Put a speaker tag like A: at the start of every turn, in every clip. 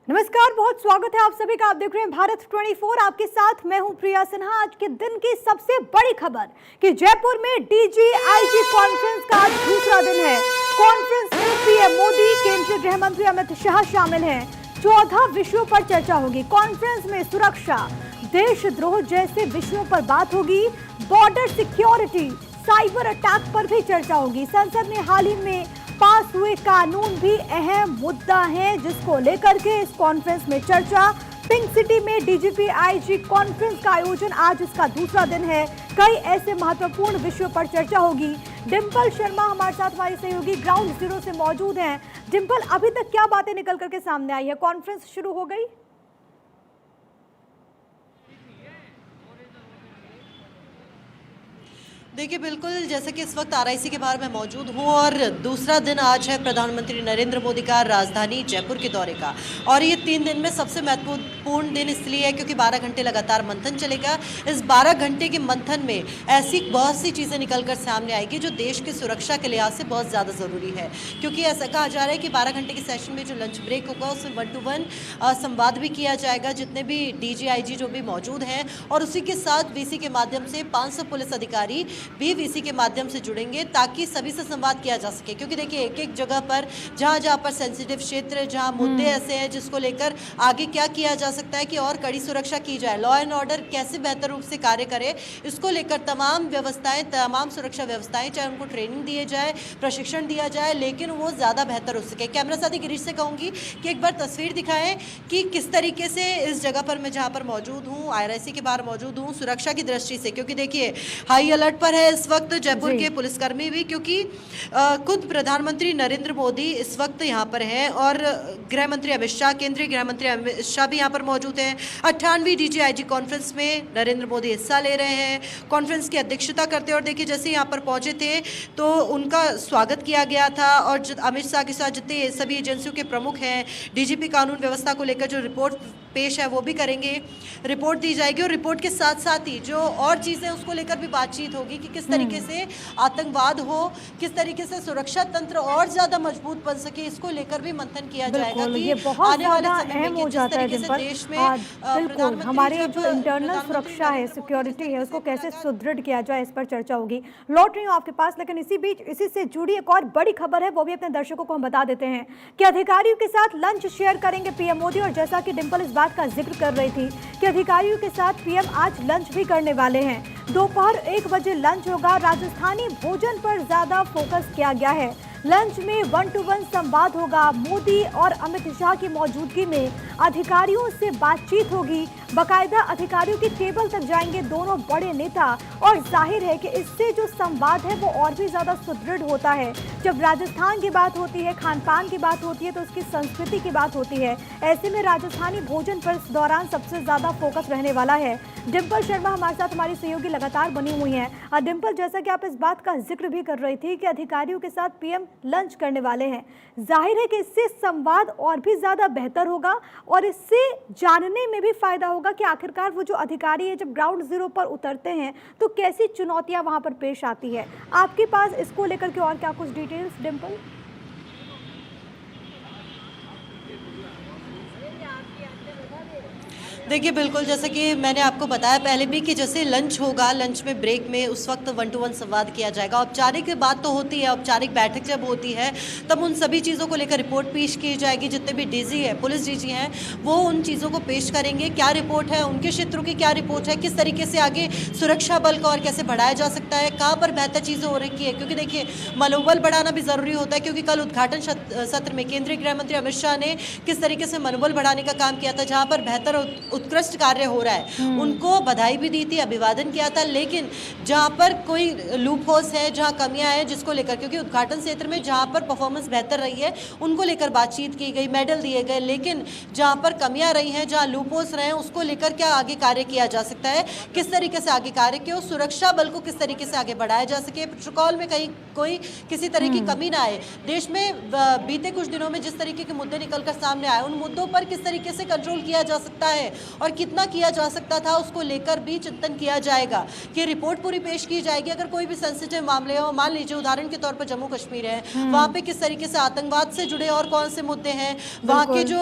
A: नमस्कार, बहुत स्वागत है आप सभी का। आप देख रहे हैं भारत 24। आपके साथ मैं हूं प्रिया सिन्हा। आज के दिन की सबसे बड़ी खबर कि जयपुर में डीजीआईजी कॉन्फ्रेंस का आज दूसरा दिन है। कॉन्फ्रेंस में पीएम मोदी, केंद्रीय गृह मंत्री अमित शाह शामिल हैं। 14 विषयों पर चर्चा होगी। कॉन्फ्रेंस में सुरक्षा, देशद्रोह जैसे विषयों पर बात होगी। बॉर्डर सिक्योरिटी, साइबर अटैक पर भी चर्चा होगी। संसद ने हाल ही में पास हुए कानून भी अहम मुद्दा है, जिसको लेकर के इस कॉन्फ्रेंस में चर्चा। पिंक सिटी में डीजीपीआईजी कॉन्फ्रेंस का आयोजन, आज इसका दूसरा दिन है। कई ऐसे महत्वपूर्ण विषयों पर चर्चा होगी। डिंपल शर्मा हमारे साथ, हमारी सहयोगी ग्राउंड जीरो से मौजूद हैं। डिंपल, अभी तक क्या बातें निकल करके सामने आई है? कॉन्फ्रेंस शुरू हो गई?
B: देखिए, बिल्कुल जैसे कि इस वक्त आरआईसी के बाहर मैं मौजूद हूँ और दूसरा दिन आज है प्रधानमंत्री नरेंद्र मोदी का राजधानी जयपुर के दौरे का। और ये 3 दिन में सबसे महत्वपूर्ण दिन इसलिए है क्योंकि 12 घंटे लगातार मंथन चलेगा। इस 12 घंटे के मंथन में ऐसी बहुत सी चीज़ें निकल कर सामने आएगी जो देश की सुरक्षा के लिहाज से बहुत ज़्यादा ज़रूरी है। क्योंकि ऐसा कहा जा रहा है कि 12 घंटे के सेशन में जो लंच ब्रेक होगा उसमें 1 to 1 संवाद भी किया जाएगा, जितने भी डीजीआईजी जो भी मौजूद हैं। और उसी के साथ वीसी के माध्यम से 500 पुलिस अधिकारी भी वीसी के माध्यम से जुड़ेंगे ताकि सभी से संवाद किया जा सके। क्योंकि देखिए, एक एक जगह पर जहाँ पर सेंसिटिव क्षेत्र, जहाँ मुद्दे ऐसे हैं जिसको लेकर आगे क्या किया जा सकता है कि और कड़ी सुरक्षा की जाए, लॉ एंड ऑर्डर कैसे बेहतर रूप से कार्य करे, इसको लेकर तमाम व्यवस्थाएं, तमाम सुरक्षा व्यवस्थाएं, चाहे उनको ट्रेनिंग दिए जाए, प्रशिक्षण दिया जाए, लेकिन वो ज़्यादा बेहतर हो सके। कैमरा साथी गिरीश से कहूँगी कि एक बार तस्वीर दिखाएं कि किस तरीके से इस जगह पर मैं जहाँ पर मौजूद हूँ, आरआईसी के बाहर मौजूद हूँ, सुरक्षा की दृष्टि से। क्योंकि देखिए, हाई अलर्ट पर है इस वक्त जयपुर के पुलिसकर्मी भी, क्योंकि खुद प्रधानमंत्री नरेंद्र मोदी इस वक्त यहाँ पर हैं और गृह मंत्री अमित शाह, केंद्रीय गृह मंत्री अमित शाह भी यहाँ पर मौजूद हैं। 98वीं डीजीआईजी कॉन्फ्रेंस में नरेंद्र मोदी हिस्सा ले रहे हैं, कॉन्फ्रेंस की अध्यक्षता करते हैं। और देखिए, जैसे यहाँ पर पहुंचे थे तो उनका स्वागत किया गया था और अमित शाह के साथ जितने सभी एजेंसियों के प्रमुख हैं, डीजीपी कानून व्यवस्था को लेकर जो रिपोर्ट पेश है वो भी करेंगे, रिपोर्ट दी जाएगी। और रिपोर्ट के साथ साथ ही जो और चीज़ें उसको लेकर भी बातचीत होगी कि किस तरीके से आतंकवाद हो, किस तरीके से सुरक्षा तंत्र और ज़्यादा मजबूत बन सके, इसको लेकर भी मंथन किया जाएगा कि
A: ये बहुत
B: आने वाले
A: ज़्यादा
B: समय
A: अहम
B: में
A: हो
B: किस
A: जाता है
B: तरीके से देश में
A: बिल्कुल हमारे जो इंटरनल सुरक्षा है, सिक्योरिटी है, उसको कैसे सुदृढ़ किया जाए, इस पर चर्चा होगी। लौट रही हूँ आपके पास, लेकिन इसी बीच इसी से जुड़ी एक और बड़ी खबर है, वो भी अपने दर्शकों को हम बता देते हैं कि अधिकारियों के साथ लंच शेयर करेंगे पीएम मोदी। और जैसा कि डिंपल इस बात का जिक्र कर रही थी कि अधिकारियों के साथ पीएम आज लंच भी करने वाले हैं। दोपहर 1 बजे लंच होगा। राजस्थानी भोजन पर ज्यादा फोकस किया गया है। लंच में 1 to 1 संवाद होगा। मोदी और अमित शाह की मौजूदगी में अधिकारियों से बातचीत होगी। बाकायदा अधिकारियों की टेबल तक जाएंगे दोनों बड़े नेता। और जाहिर है कि इससे जो संवाद है वो और भी ज़्यादा सुदृढ़ होता है। जब राजस्थान की बात होती है, खान पान की बात होती है, तो उसकी संस्कृति की बात होती है। ऐसे में राजस्थानी भोजन पर इस दौरान सबसे ज़्यादा फोकस रहने वाला है। डिंपल शर्मा हमारे साथ, हमारी सहयोगी लगातार बनी हुई हैं। डिंपल, जैसा कि आप इस बात का जिक्र भी कर रही थी कि अधिकारियों के साथ पीएम लंच करने वाले हैं, जाहिर है कि इससे संवाद और भी ज़्यादा बेहतर होगा और इससे जानने में भी फायदा होगा कि आखिरकार वो जो अधिकारी है जब ग्राउंड जीरो पर उतरते हैं तो कैसी चुनौतियां वहां पर पेश आती है। आपके पास इसको लेकर के और क्या कुछ डिटेल्स, डिंपल?
B: देखिए, बिल्कुल जैसे कि मैंने आपको बताया पहले भी कि जैसे लंच होगा, लंच में ब्रेक में उस वक्त 1 to 1 संवाद किया जाएगा। औपचारिक बात तो होती है, औपचारिक बैठक जब होती है तब उन सभी चीज़ों को लेकर रिपोर्ट पेश की जाएगी। जितने भी डीजी है, पुलिस डीजी हैं, वो उन चीज़ों को पेश करेंगे। क्या रिपोर्ट है, उनके क्षेत्रों की क्या रिपोर्ट है, किस तरीके से आगे सुरक्षा बल को और कैसे बढ़ाया जा सकता है, कहाँ पर बेहतर चीज़ें हो रही है। क्योंकि देखिए, मनोबल बढ़ाना भी ज़रूरी होता है। क्योंकि कल उद्घाटन सत्र में केंद्रीय गृह मंत्री अमित शाह ने किस तरीके से मनोबल बढ़ाने का काम किया था, जहाँ पर बेहतर उत्कृष्ट कार्य हो रहा है, उनको बधाई भी दी थी, अभिवादन किया था। लेकिन जहां पर कोई लूप होल्स है, जहां कमियां हैं, जिसको लेकर, क्योंकि उद्घाटन क्षेत्र में जहां पर परफॉर्मेंस बेहतर रही है उनको लेकर बातचीत की गई, मेडल दिए गए। लेकिन जहां पर कमियां रही हैं, जहां लूप होल्स रहे हैं, उसको लेकर क्या आगे कार्य किया जा सकता है, किस तरीके से आगे कार्य किया, सुरक्षा बल को किस तरीके से आगे बढ़ाया जा सके, प्रोटोकॉल में कहीं कोई किसी तरह की कमी ना आए। देश में बीते कुछ दिनों में जिस तरीके के मुद्दे निकलकर सामने आए, उन मुद्दों पर किस तरीके से कंट्रोल किया जा सकता है और कितना किया जा सकता था, उसको लेकर भी चिंतन किया जाएगा कि रिपोर्ट पूरी पेश की जाएगी। अगर कोई भी सेंसिटिव मामले हो, मान लीजिए उदाहरण के तौर पर जम्मू कश्मीर है, वहां पे किस तरीके से आतंकवाद से जुड़े और कौन से मुद्दे हैं, वहां के जो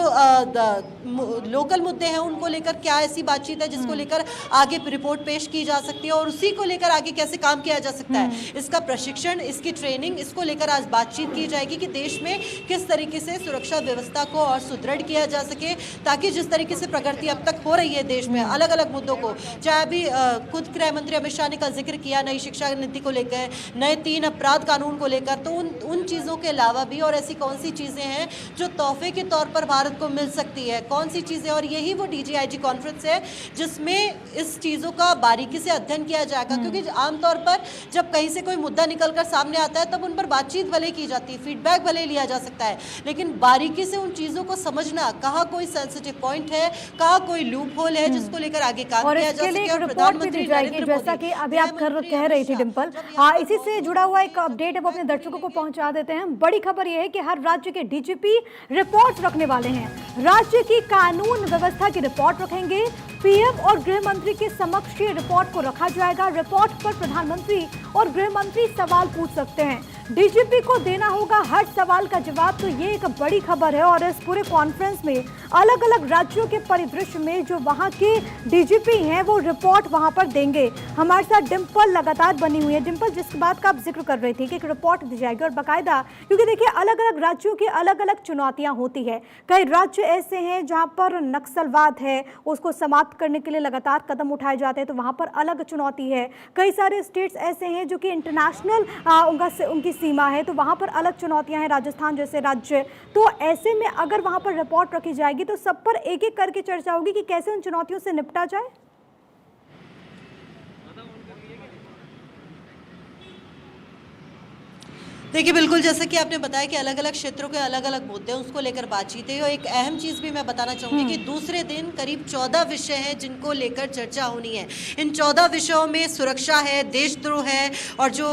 B: लोकल मुद्दे हैं उनको लेकर क्या ऐसी बातचीत है जिसको लेकर आगे रिपोर्ट पेश की जा सकती है और उसी को लेकर आगे कैसे काम किया जा सकता है। इसका प्रशिक्षण, इसकी ट्रेनिंग, इसको लेकर आज बातचीत की जाएगी कि देश में किस तरीके से सुरक्षा व्यवस्था को और सुदृढ़ किया जा सके, ताकि जिस तरीके से प्रगति अब तक हो रही है देश में अलग अलग मुद्दों को, चाहे अभी खुद गृह मंत्री अमित शाह ने कल जिक्र किया नई शिक्षा नीति को लेकर, नए 3 अपराध कानून को लेकर, तो उन चीज़ों के अलावा भी और ऐसी कौन सी चीज़ें हैं जो तोहफे के तौर पर भारत को मिल सकती है, कौन सी चीज़ें, और यही वो DGIG कॉन्फ्रेंस है जिसमें इस चीज़ों का बारीकी से अध्ययन किया जाएगा। क्योंकि आमतौर पर जब कहीं से कोई मुद्दा निकलकर सामने आता है तब उन पर बातचीत भले की जाती है, फीडबैक भले लिया जा सकता है, लेकिन बारीकी से उन चीज़ों को समझना, कहाँ कोई सेंसिटिव पॉइंट है, कहाँ कोई लूप होल है जिसको लेकर आगे काम किया जा सके। और प्रधानमंत्री नरेंद्र मोदी,
A: जैसा कि अभी आप कह रही थी डिम्पल, इसी से जुड़ा हुआ एक अपडेट है वो अपने दर्शकों को पहुंचा देते हैं। बड़ी खबर यह है कि हर राज्य के DGP रिपोर्ट रखने वाले हैं, राज्य की कानून व्यवस्था की रिपोर्ट रखेंगे। PM और गृह मंत्री के समक्ष ये रिपोर्ट को रखा जाएगा। रिपोर्ट पर प्रधानमंत्री और गृह मंत्री सवाल पूछ सकते हैं, DGP को देना होगा हर सवाल का जवाब। तो ये एक बड़ी खबर है और इस पूरे कॉन्फ्रेंस में अलग अलग राज्यों के परिदृश्य में जो वहां के DGP हैं वो रिपोर्ट वहां पर देंगे। हमारे साथ डिम्पल लगातार बनी हुई है। डिम्पल, जिस बात का आप जिक्र कर रही थी कि एक रिपोर्ट दी जाएगी और बाकायदा, क्योंकि देखिए अलग अलग राज्यों की अलग अलग चुनौतियां होती है। कई राज्य ऐसे हैं जहां पर नक्सलवाद है, उसको समाप्त करने के लिए लगातार कदम उठाए जाते हैं, तो वहां पर अलग चुनौती है। कई सारे स्टेट्स ऐसे हैं जो कि इंटरनेशनल उनकी सीमा है, तो वहां पर अलग चुनौतियां हैं, राजस्थान जैसे राज्य। तो ऐसे में अगर वहां पर रिपोर्ट रखी जाएगी तो सब पर एक एक करके चर्चा होगी कि कैसे उन चुनौतियों से निपटा जाए।
B: देखिए, बिल्कुल जैसा कि आपने बताया कि अलग अलग क्षेत्रों के अलग अलग मुद्दे हैं, उसको लेकर बातचीत है। और एक अहम चीज़ भी मैं बताना चाहूँगी कि दूसरे दिन करीब 14 विषय हैं जिनको लेकर चर्चा होनी है। इन 14 विषयों में सुरक्षा है, देशद्रोह है, और जो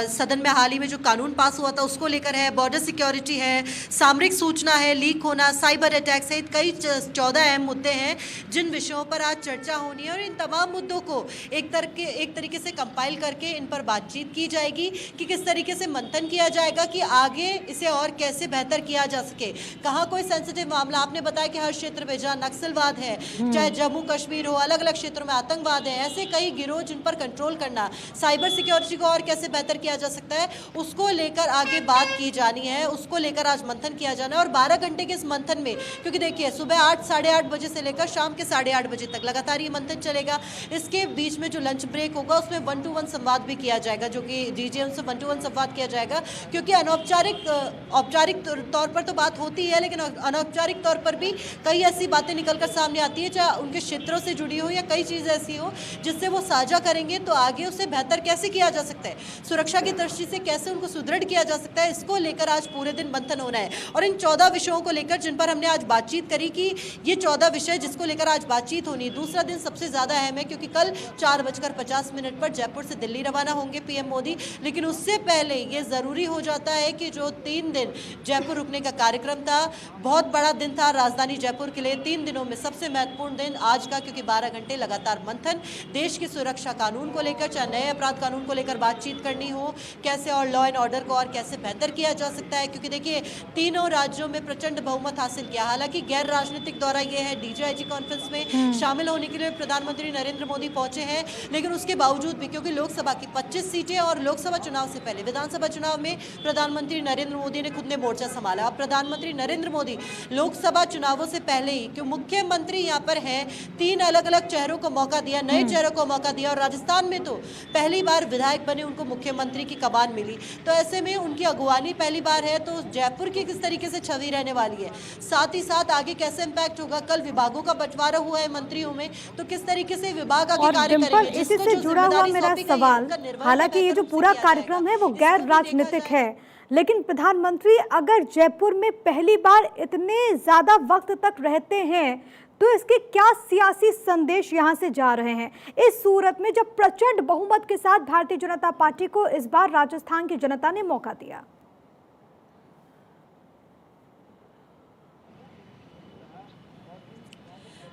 B: सदन में हाल ही में जो कानून पास हुआ था उसको लेकर है, बॉर्डर सिक्योरिटी है, सामरिक सूचना है, लीक होना, साइबर अटैक सहित कई 14 अहम मुद्दे हैं जिन विषयों पर आज चर्चा होनी है। और इन तमाम मुद्दों को एक तरीके से कंपाइल करके इन पर बातचीत की जाएगी कि किस तरीके से मंथन किया जाएगा कि आगे इसे और कैसे बेहतर किया जा सके। कहाँ कोई सेंसिटिव मामला, आपने बताया कि हर क्षेत्र में जहाँ नक्सलवाद है, चाहे जम्मू कश्मीर हो, अलग अलग क्षेत्रों में आतंकवाद है, ऐसे कई गिरोह जिन पर कंट्रोल करना, साइबर सिक्योरिटी को और कैसे बेहतर किया जा सकता है, उसको लेकर आगे बात की जानी है, उसको लेकर आज मंथन किया जाना है। और 12 घंटे के इस मंथन में, क्योंकि देखिए सुबह 8 साढ़े 8 बजे से लेकर शाम के 8:30 बजे तक लगातार ये मंथन चलेगा। इसके बीच में जो लंच ब्रेक होगा उसमें 1-to-1 संवाद भी किया जाएगा, जो कि DGM से 1-to-1 संवाद किया जाएगा। क्योंकि औपचारिक तौर पर तो बात होती है, लेकिन अनौपचारिक तौर पर भी कई ऐसी बातें निकलकर सामने आती है, चाहे उनके क्षेत्रों से जुड़ी हो या कई चीज़ें ऐसी हो जिससे वो साझा करेंगे तो आगे उसे बेहतर कैसे किया जा सकता है, सुरक्षा की दृष्टि से कैसे उनको सुदृढ़ किया जा सकता है, इसको लेकर आज पूरे दिन मंथन होना है। और इन 14 विषयों को लेकर जिन पर हमने आज बातचीत करी कि ये 14 विषय जिसको लेकर आज बातचीत होनी है। दूसरा दिन सबसे ज़्यादा अहम है क्योंकि कल 4:50 पर जयपुर से दिल्ली रवाना होंगे PM मोदी, लेकिन उससे पहले ये ज़रूरी हो जाता है कि जो 3 दिन जयपुर रुकने का कार्यक्रम था, बहुत बड़ा दिन था राजधानी जयपुर के लिए। 3 दिनों में सबसे महत्वपूर्ण दिन आज का, क्योंकि 12 घंटे लगातार मंथन, देश की सुरक्षा कानून को लेकर, चाहे नए अपराध कानून को लेकर बातचीत करनी हो, कैसे और लॉ एंड ऑर्डर को और कैसे बेहतर किया जा सकता है। क्योंकि देखिए तीनों राज्यों में प्रचंड बहुमत हासिल किया, हालांकि गैर राजनीतिक दौरा ये है, DGIG कॉन्फ्रेंस में शामिल होने के लिए प्रधानमंत्री नरेंद्र मोदी पहुंचे हैं, लेकिन उसके बावजूद भी क्योंकि लोकसभा की 25 सीटें और लोकसभा चुनाव से पहले विधानसभा चुनाव में प्रधानमंत्री नरेंद्र मोदी ने खुद ने मोर्चा संभाला। अब प्रधानमंत्री नरेंद्र मोदी लोकसभा चुनावों से पहले ही, क्यों मुख्यमंत्री यहाँ पर हैं, 3 अलग अलग चेहरों को मौका दिया, नए चेहरों को मौका दिया, और राजस्थान में तो पहली बार विधायक बने, उनको मुख्यमंत्री की कमान मिली, तो ऐसे में उनकी अगुवानी पहली बार है। तो जयपुर की किस तरीके से छवि रहने वाली है, साथ ही साथ आगे कैसे इम्पैक्ट होगा, कल विभागों का बंटवारा हुआ है मंत्रियों में, तो किस तरीके से विभाग आगे कार्य करेंगे।
A: इसी से जुड़ा हुआ मेरा सवाल, हालांकि ये जो पूरा कार्यक्रम है वो गैर राजनीतिक है, लेकिन प्रधानमंत्री अगर जयपुर में पहली बार इतने ज्यादा वक्त तक रहते हैं तो इसके क्या सियासी संदेश यहां से जा रहे हैं? इस सूरत में जब प्रचंड बहुमत के साथ भारतीय जनता पार्टी को इस बार राजस्थान की जनता ने मौका दिया।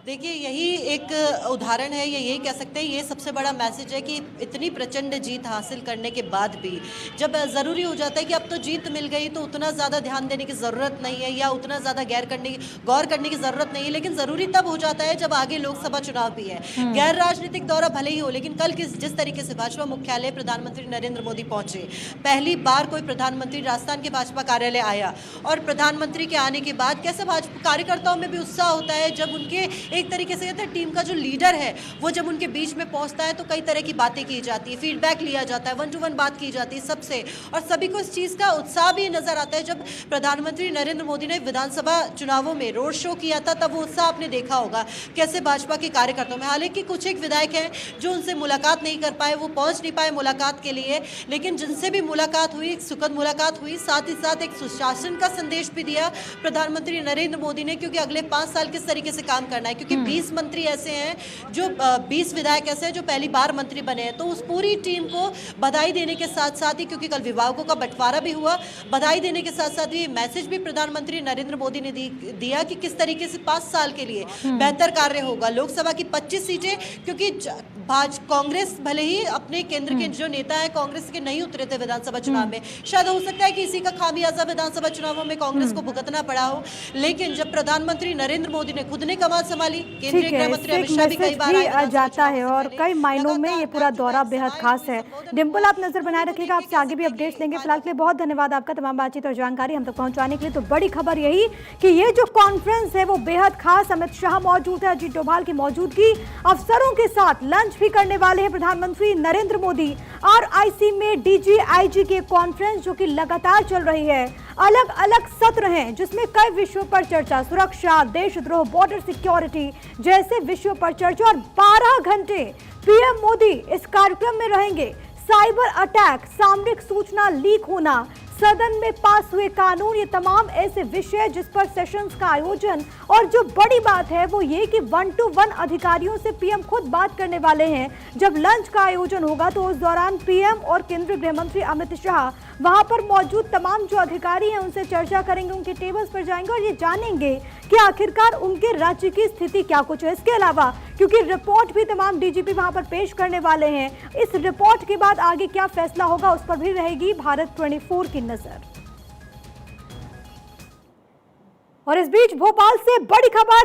B: देखिए, यही एक उदाहरण है, या यही कह सकते हैं ये सबसे बड़ा मैसेज है कि इतनी प्रचंड जीत हासिल करने के बाद भी जब ज़रूरी हो जाता है कि अब तो जीत मिल गई तो उतना ज़्यादा ध्यान देने की ज़रूरत नहीं है या उतना ज़्यादा गौर करने की ज़रूरत नहीं है, लेकिन ज़रूरी तब हो जाता है जब आगे लोकसभा चुनाव भी है। गैर राजनीतिक दौरा भले ही हो, लेकिन कल जिस तरीके से भाजपा मुख्यालय प्रधानमंत्री नरेंद्र मोदी पहुंचे, पहली बार कोई प्रधानमंत्री राजस्थान के भाजपा कार्यालय आया, और प्रधानमंत्री के आने के बाद कैसे भाजपा कार्यकर्ताओं में भी उत्साह होता है जब उनके एक तरीके से कहते हैं टीम का जो लीडर है वो जब उनके बीच में पहुंचता है तो कई तरह की बातें की जाती है, फीडबैक लिया जाता है, 1 to 1 बात की जाती है सबसे, और सभी को इस चीज़ का उत्साह भी नजर आता है। जब प्रधानमंत्री नरेंद्र मोदी ने विधानसभा चुनावों में रोड शो किया था तब वो उत्साह आपने देखा होगा कैसे भाजपा के कार्यकर्ताओं में, हालांकि कुछ एक विधायक हैं जो उनसे मुलाकात नहीं कर पाए, वो पहुंच नहीं पाए मुलाकात के लिए, लेकिन जिनसे भी मुलाकात हुई एक सुखद मुलाकात हुई, साथ ही साथ एक सुशासन का संदेश भी दिया प्रधानमंत्री नरेंद्र मोदी ने, क्योंकि अगले 5 साल किस तरीके से काम करना है, क्योंकि 20 मंत्री ऐसे हैं जो 20 विधायक ऐसे हैं जो पहली बार मंत्री बने हैं, तो उस पूरी टीम को बधाई देने के साथ साथ ही, क्योंकि कल विभागों का बंटवारा भी हुआ, बधाई देने के साथ साथ ये मैसेज भी प्रधानमंत्री नरेंद्र मोदी ने दिया कि किस तरीके से 5 साल के लिए बेहतर कार्य होगा। लोकसभा की 25 सीटें, क्योंकि कांग्रेस भले ही अपने केंद्र के जो नेता है कांग्रेस के नहीं उतरे थे विधानसभा चुनाव में, शायद हो सकता है कि इसी का खामियाजा विधानसभा चुनावों में कांग्रेस को भुगतना पड़ा हो, लेकिन जब प्रधानमंत्री नरेंद्र मोदी ने खुद ने कमान संभाली, केंद्रीय गृह मंत्री अमित शाह भी कई बार आए
A: जाता है और कई मायनों में ये पूरा दौरा बेहद खास है। डिम्पल, आप नजर बनाए रखिएगा, आपसे आगे भी अपडेट्स लेंगे। फिलहाल के लिए बहुत धन्यवाद आपका तमाम बातचीत और जानकारी हम तक पहुंचाने के लिए। तो बड़ी खबर यही कि ये जो कॉन्फ्रेंस है वो बेहद खास, अमित शाह मौजूद है, अजीत डोभाल की मौजूदगी, अफसरों के साथ लंच भी करने वाले हैं प्रधानमंत्री नरेंद्र मोदी। RIC में DG-IG की कॉन्फ्रेंस जो कि लगातार चल रही है, अलग अलग सत्र हैं जिसमें कई विषयों पर चर्चा, सुरक्षा, देशद्रोह, बॉर्डर सिक्योरिटी जैसे विषयों पर चर्चा, और 12 घंटे PM मोदी इस कार्यक्रम में रहेंगे। साइबर अटैक, सामरिक सूचना लीक होना, सदन में पास हुए कानून, ये तमाम ऐसे विषय जिस पर सेशंस का आयोजन, और जो बड़ी बात है वो ये कि 1 to 1 अधिकारियों से PM खुद बात करने वाले हैं। जब लंच का आयोजन होगा तो उस दौरान PM और केंद्रीय गृह मंत्री अमित शाह वहां पर मौजूद तमाम जो अधिकारी हैं उनसे चर्चा करेंगे, उनके टेबल्स पर जाएंगे और ये जानेंगे कि आखिरकार उनके राज्य की स्थिति क्या कुछ है। इसके अलावा क्योंकि रिपोर्ट भी तमाम DGP वहां पर पेश करने वाले हैं, इस रिपोर्ट के बाद आगे क्या फैसला होगा उस पर भी रहेगी भारत 24 की नजर। और इस बीच भोपाल से बड़ी खबर